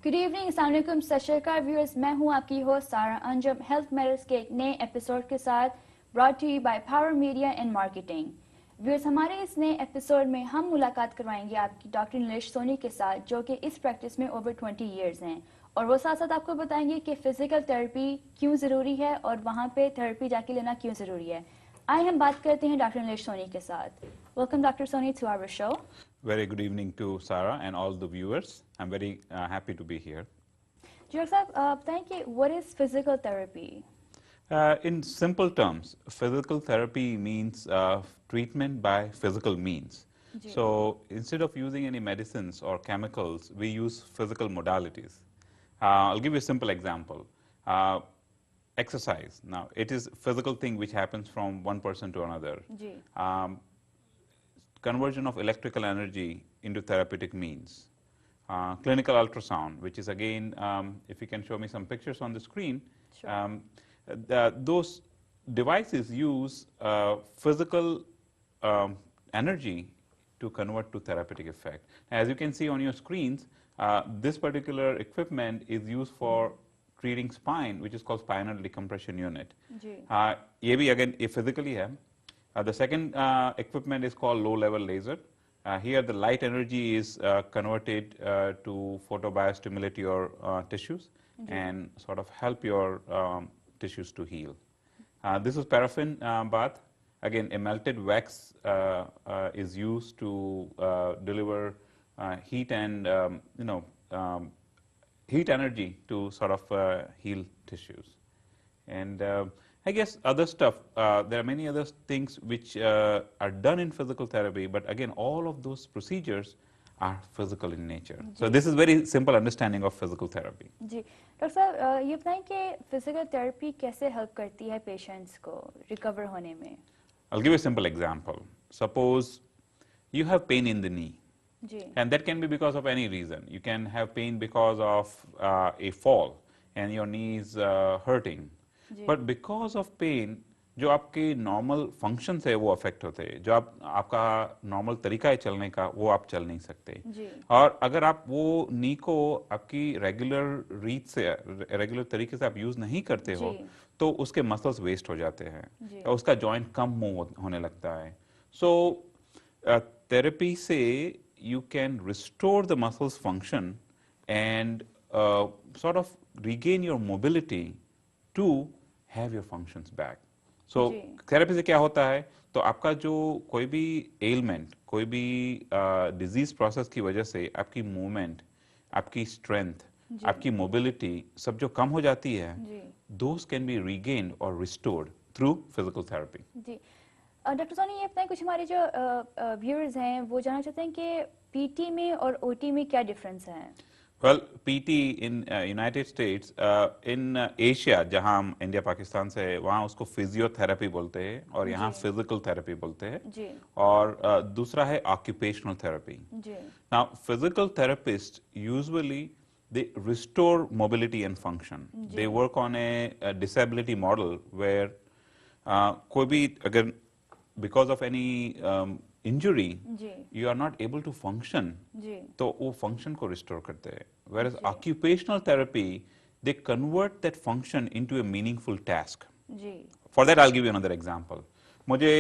Good evening, अस्सलाम वालेकुम, सत श्री अकाल व्यूअर्स। मैं हूं आपकी होस्ट सारा अंजुम हेल्थ मैटर्स के एक नए एपिसोड के साथ, brought to you by Power Media and Marketing. Viewers, हमारे इस नए एपिसोड में हम मुलाकात करवाएंगे आपकी डॉक्टर नीलेश सोनी के साथ, जो कि इस प्रैक्टिस में ओवर 20 ईयर्स हैं, और वो साथ साथ आपको बताएंगे कि फिजिकल थेरेपी क्यों ज़रूरी है और वहाँ पे थेरेपी जाके लेना क्यों ज़रूरी है। आइए हम बात करते हैं डॉक्टर नीलेश सोनी के साथ। Welcome doctor Soni to our show. Very good evening to Sarah and all the viewers. I'm very happy to be here. जी डॉक्टर साहब, बताएं कि what is physical therapy? In simple terms, physical therapy means treatment by physical means. जी So instead of using any medicines or chemicals, we use physical modalities. I'll give you a simple example. Uh, Exercise. Now, it is a physical thing which happens from one person to another. जी Conversion of electrical energy into therapeutic means. Clinical ultrasound, which is again, if you can show me some pictures on the screen, Sure. those devices use physical energy to convert to therapeutic effect. As you can see on your screens, this particular equipment is used for treating spine, which is called spinal decompression unit. जी ये भी again ये physically है. The second equipment is called low-level laser. Here the light energy is converted to photobiostimulate your tissues and sort of help your tissues to heal. This is paraffin bath. Again, a melted wax is used to deliver heat and heat energy to sort of heal tissues. And I guess other stuff, there are many other things which are done in physical therapy, but again, all of those procedures are physical in nature. So this is very simple understanding of physical therapy. जी doctor साहब, ये बताएं कि physical therapy कैसे help करती है patients को recover होने में? I'll give you a simple example. Suppose you have pain in the knee, ji and that can be because of any reason. You can have pain because of a fall and your knee is hurting. Ji But because of pain, जो आपके normal functions है वो affect होते हैं, जो आपका normal तरीका है चलने का वो आप चल नहीं सकते। जी और अगर आप वो नी को आपकी रेगुलर रीत से रेगुलर तरीके से आप यूज नहीं करते हो जी तो उसके मसल्स वेस्ट हो जाते हैं जी और उसका जॉइंट कम मूव होने लगता है। सो थेरेपी से you can restore the muscles function and sort of regain your mobility to have your functions back. So जी therapy से क्या होता है, तो आपका जो कोई भी ailment, कोई भी disease process की वजह से आपकी movement, आपकी strength, जी आपकी mobility सब जो कम हो जाती है, जी those can be regained or restored through physical therapy. जी डॉक्टर सोनी, ये बताएं, कुछ हमारे जो व्यूअर्स हैं वो जानना चाहते हैं कि पीटी में और ओटी में क्या डिफरेंस है? Well, PT in United States, in Asia, जहाँ हम इंडिया पाकिस्तान से है, वहाँ उसको फिजियोथेरेपी बोलते हैं और यहाँ जी। फिजिकल थेरेपी बोलते हैं। जी और दूसरा है ऑक्यूपेशनल थेरेपी। जी Now, physical therapists usually they restore mobility and function. जी। They work on a disability model where कोई भी अगर because of any injury ji you are not able to function, जी तो वो फंक्शन को रिस्टोर करते हैं। Whereas जी। occupational therapy, they convert that function into a meaningful task. जी For that, I'll give you another example. मुझे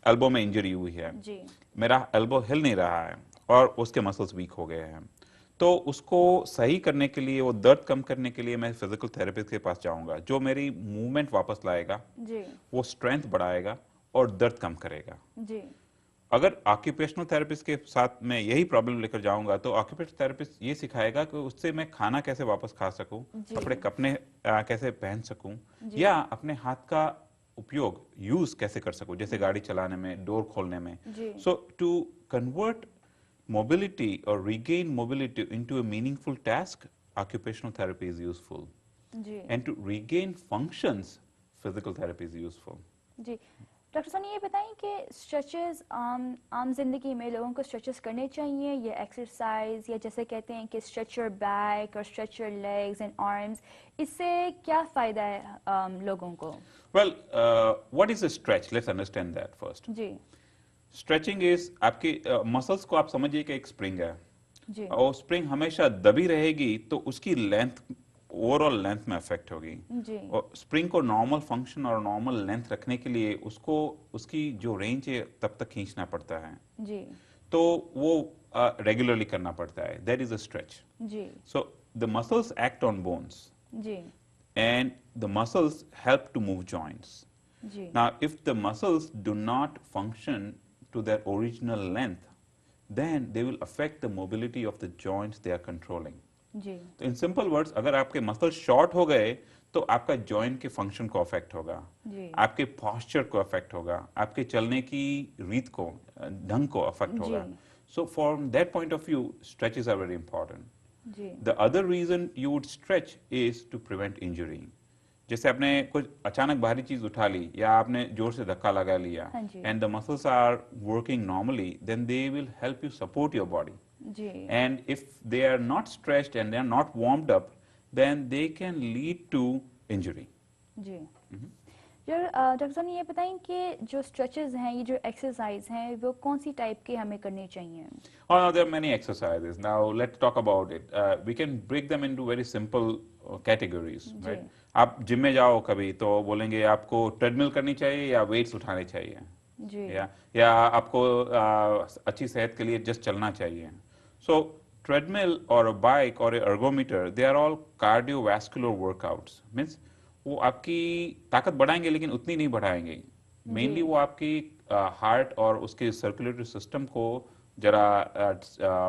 elbow में injury हुई है, जी मेरा एल्बो हिल नहीं रहा है और उसके मसल्स वीक हो गए हैं, तो उसको सही करने के लिए, वो दर्द कम करने के लिए मैं फिजिकल थेरेपिस्ट के पास जाऊंगा, जो मेरी मूवमेंट वापस लाएगा, जी वो स्ट्रेंथ बढ़ाएगा और दर्द कम करेगा। जी अगर ऑक्यूपेशनल थेरेपिस्ट के साथ मैं यही प्रॉब्लम लेकर जाऊंगा तो ऑक्यूपेशनल थेरेपिस्ट ये सिखाएगा कि उससे मैं खाना कैसे वापस खा सकूं, जी। कपड़े कपने कैसे पहन सकूं, जी। या अपने हाथ का उपयोग यूज कैसे कर सकूं, जैसे गाड़ी चलाने में, डोर खोलने में। जी। So to convert mobility or regain mobility into a meaningful task, occupational therapy is useful. जी And to regain functions, physical therapy is useful. जी डॉक्टर सोनी, ये बताएं कि स्ट्रेचेस आम जिंदगी में लोगों को स्ट्रेचेस करने चाहिए, या एक्सरसाइज, या जैसे कहते हैं कि स्ट्रेच योर बैक और stretch your legs and arms, इससे क्या फायदा है लोगों को? Well, what is a stretch? Let's understand that first. जी स्ट्रेचिंग इज आपके मसल्स को आप समझिए कि एक स्प्रिंग है, जी और स्प्रिंग हमेशा दबी रहेगी तो उसकी लेंथ, ओवरऑल लेंथ में अफेक्ट होगी। जी और स्प्रिंग को नॉर्मल फंक्शन और नॉर्मल लेंथ रखने के लिए उसको उसकी जो रेंज है तब तक खींचना पड़ता है, जी तो वो रेगुलरली करना पड़ता है, दैट इज अ स्ट्रेच। जी so the muscles act on bones जी and the muscles help to move joints. जी Now, if the muscles do not function to their original length, then they will affect the mobility of the joints they are controlling. जी तो in simple words, अगर आपके muscle short हो गए तो आपका joint के function को अफेक्ट होगा, जी आपके पॉस्चर को अफेक्ट होगा, आपके चलने की रीत को, ढंग को अफेक्ट जी होगा। So from that point of view stretches are very important. जी The other reason you would stretch is to prevent injury. जैसे आपने कुछ अचानक भारी चीज उठा ली या आपने जोर से धक्का लगा लिया, हाँ जी and the muscles are working normally, then they will help you support your body. जी And if they are not stretched and they are not warmed up, then they can lead to injury. जी doctor साहब ये बताएं कि जो stretches हैं, ये जो एक्सरसाइज हैं, वो कौन सी टाइप के हमें करनी चाहिए? Oh, now there are many exercises. Now let's talk about it. We can break them into very simple categories, right? आप जिम में जाओ कभी तो बोलेंगे आपको ट्रेडमिल करनी चाहिए या वेट्स उठाने चाहिए, जी या आपको अच्छी सेहत के लिए जस्ट चलना चाहिए। सो ट्रेडमिल और बाइक और ergometer, they are all cardiovascular workouts. Means वो आपकी ताकत बढ़ाएंगे लेकिन उतनी नहीं बढ़ाएंगे, मेनली वो आपकी हार्ट और उसके सर्कुलेटरी सिस्टम को जरा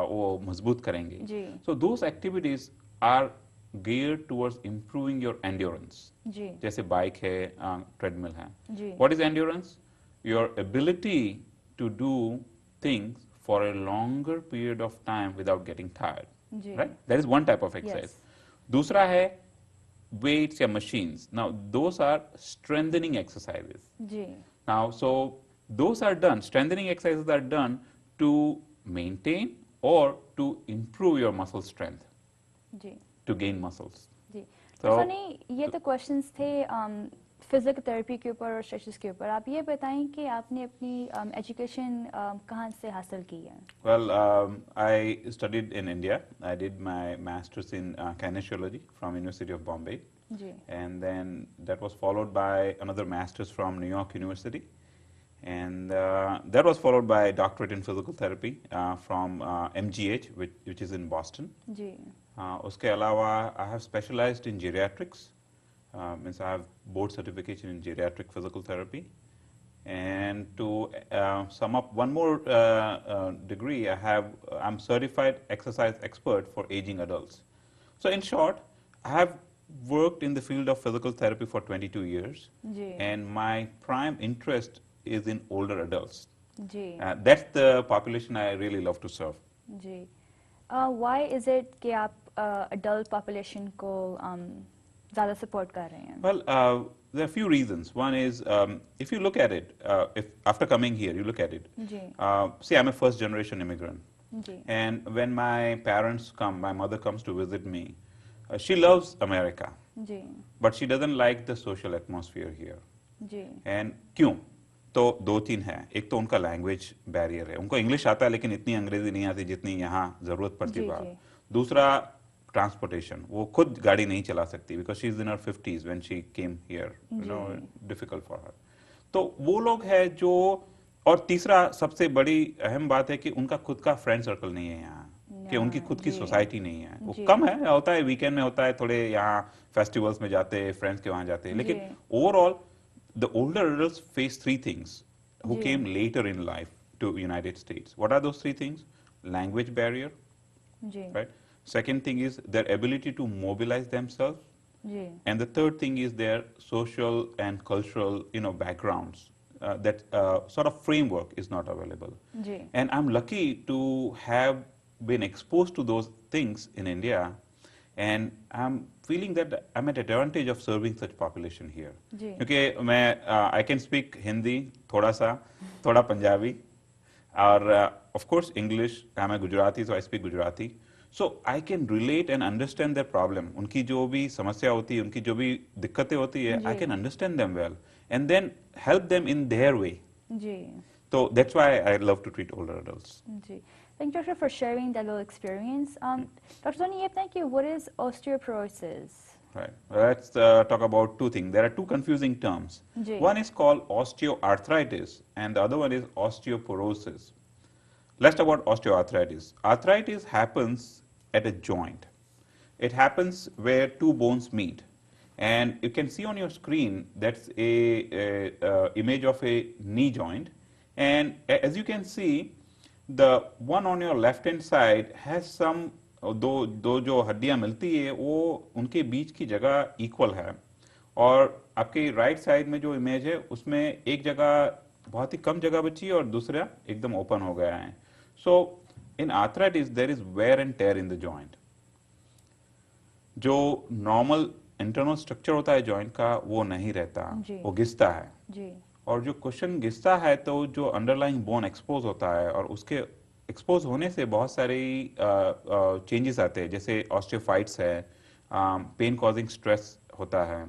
वो मजबूत करेंगे। जी so those activities are geared towards improving your endurance. जी जैसे बाइक है, ट्रेडमिल है। जी What is endurance? Your ability to do things for a longer period of time without getting tired. Ji Right? That is one type of exercise. दूसरा है weights या machines. Now those are strengthening exercises. Ji Now so those are done, strengthening exercises are done to maintain or to improve your muscle strength, ji to gain muscles. Ji So- तो नहीं, ये तो questions थे physical therapy के ऊपर और stretches के ऊपर। आप ये बताएं कि आपने अपनी एजुकेशन कहाँ से हासिल की है? Well, I studied in India. I did my master's in kinesiology from University of Bombay, ji and then that was followed by another master's from New York University, and that was followed by a doctorate in physical therapy from MGH, which is in Boston. जी उसके अलावा I have specialized in geriatrics. Means I have board certification in geriatric physical therapy. And to sum up one more degree, I'm certified exercise expert for aging adults. So in short, I have worked in the field of physical therapy for 22 years, जी and my prime interest is in older adults. जी That's the population I really love to serve. जी why is it कि आप adult population को ज़्यादा support कर रहे हैं? Well, there are a few reasons. One is, if you look at it, if after coming here, you look at it. Ji See, I'm a first-generation immigrant, ji and when my parents come, my mother comes to visit me. She loves America, ji but she doesn't like the social atmosphere here. Ji And क्यों? तो दो तीन है। एक तो उनका language barrier है, उनको इंग्लिश आता है लेकिन इतनी अंग्रेजी नहीं आती जितनी यहाँ जरूरत पड़ती जी, बाहर। जी। दूसरा ट्रांसपोर्टेशन, वो खुद गाड़ी नहीं चला सकती because she is in her 50s when she came here, you know, difficult for her. तो वो लोग है जो, और तीसरा सबसे बड़ी अहम बात है कि उनका खुद का फ्रेंड सर्कल नहीं है यहाँ, कि उनकी खुद की जी। सोसाइटी नहीं है। वो जी। कम है, होता है वीकेंड में होता है, थोड़े यहाँ फेस्टिवल्स में जाते हैं, फ्रेंड्स के वहाँ जाते हैं, लेकिन जी। Overall the older adults face three things who जी। came later in life to United States. What are those three things? Language barrier, जी right? Second thing is their ability to mobilize themselves, जी and the third thing is their social and cultural, you know, backgrounds. That sort of framework is not available. जी And I'm lucky to have been exposed to those things in India, and I'm feeling that I'm at advantage of serving such population here. जी क्योंकि मैं I can speak Hindi थोड़ा सा, थोड़ा पंजाबी, और of course English. I'm a Gujarati, so I speak Gujarati. So I can relate and understand their problem. उनकी जो भी समस्या होती है, उनकी जो भी दिक्कतें होती है, I ji. can understand them well, and then help them in their way. Ji So that's why I love to treat older adults. Ji Thank you, doctor, for sharing that little experience. Dr. Soni, ये बताएं कि what is osteoporosis? Right. Let's talk about two things. There are two confusing terms. Ji. One is called osteoarthritis and the other one is osteoporosis. Let's talk about osteoarthritis. Arthritis happens at a joint. It happens where two bones meet. And you can see on your screen that's a image of a knee joint. And as you can see, the one on your left hand side has some दो जो हड्डियां मिलती है वो उनके बीच की जगह equal है, और आपके राइट साइड में जो इमेज है उसमें एक जगह बहुत ही कम जगह बची है और दूसरा एकदम ओपन हो गया है. So in arthritis there is wear and tear in the joint. जो नॉर्मल इंटरनल स्ट्रक्चर होता है जॉइंट का वो नहीं रहता, वो घिसता है जी. और जो क्वेश्चन घिसता है तो जो अंडरलाइंग बोन एक्सपोज होता है और उसके एक्सपोज होने से बहुत सारी चेंजेस आते हैं, जैसे ऑस्टियोफाइट्स है, पेन कॉजिंग स्ट्रेस होता है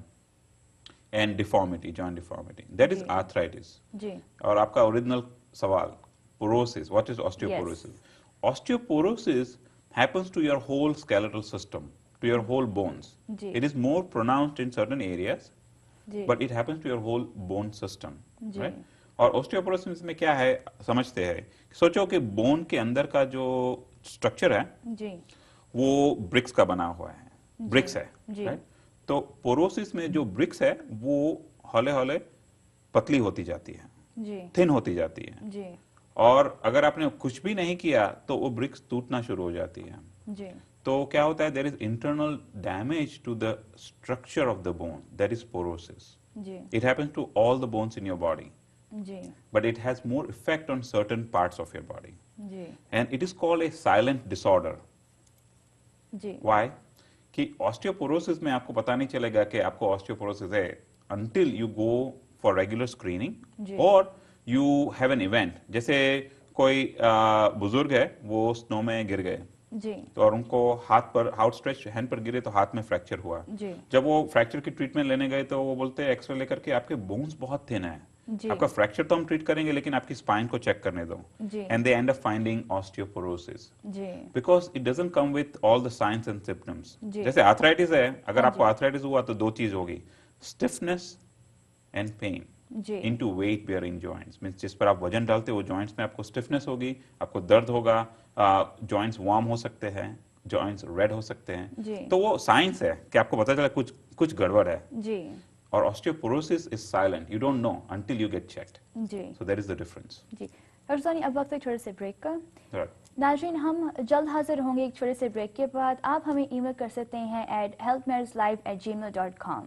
and deformity, joint deformity. That is arthritis. और आपका ओरिजिनल सवाल porosis, what is osteoporosis? Osteoporosis happens to your whole skeletal system, to your whole bones. It is more pronounced in certain areas, but it happens to your whole bone system, right? और osteoporosis में क्या है समझते हैं, सोचो कि bone के अंदर का जो स्ट्रक्चर है वो ब्रिक्स का बना हुआ है, ब्रिक्स है, right? तो पोरोसिस में जो ब्रिक्स है वो हौले हौले पतली होती जाती है, थिन होती जाती है, और अगर आपने कुछ भी नहीं किया तो वो ब्रिक्स टूटना शुरू हो जाती है. तो क्या होता है, there is internal damage to the structure of the bone, that is porosis. It happens to all the bones in your body, but it has more effect on certain parts of your body. And it is called a silent disorder. Why? कि osteoporosis में आपको पता नहीं चलेगा कि आपको osteoporosis है until you go for regular screening or you have an event. जैसे कोई बुजुर्ग है वो स्नो में गिर गए तो और उनको हाथ पर आउटस्ट्रेच्ड हैंड पर गिरे तो हाथ में फ्रैक्चर हुआ. जब वो फ्रैक्चर की ट्रीटमेंट लेने गए तो वो बोलते हैं एक्सरे लेकर के आपके बोन्स बहुत थिन है, आपका फ्रैक्चर तो हम ट्रीट करेंगे लेकिन आपकी स्पाइन को चेक करने दो. And they end up finding osteoporosis because it doesn't come with all the signs and symptoms. जैसे आर्थराइटिस है, अगर आपको आर्थराइटिस हुआ तो दो चीज होगी, stiffness and pain into weight bearing joints. Means जिस पर आप वजन डालते हो जॉइंट्स में आपको स्टिफनेस होगी, आपको दर्द होगा, जॉइंट्स वार्म हो सकते हैं, जॉइंट्स रेड हो सकते हैं. तो वो साइंस है कि आपको पता चला कुछ गड़बड़ है. और osteoporosis is silent, you don't know until you get checked. So there is the difference. Doctor सानी, अब वक्त है छोटे से ब्रेक का. नाज़रीन, हम जल्द हाजिर होंगे एक छोटे से ब्रेक के बाद. आप हमें ईमेल कर सकते हैं at healthmatters@gmail.com.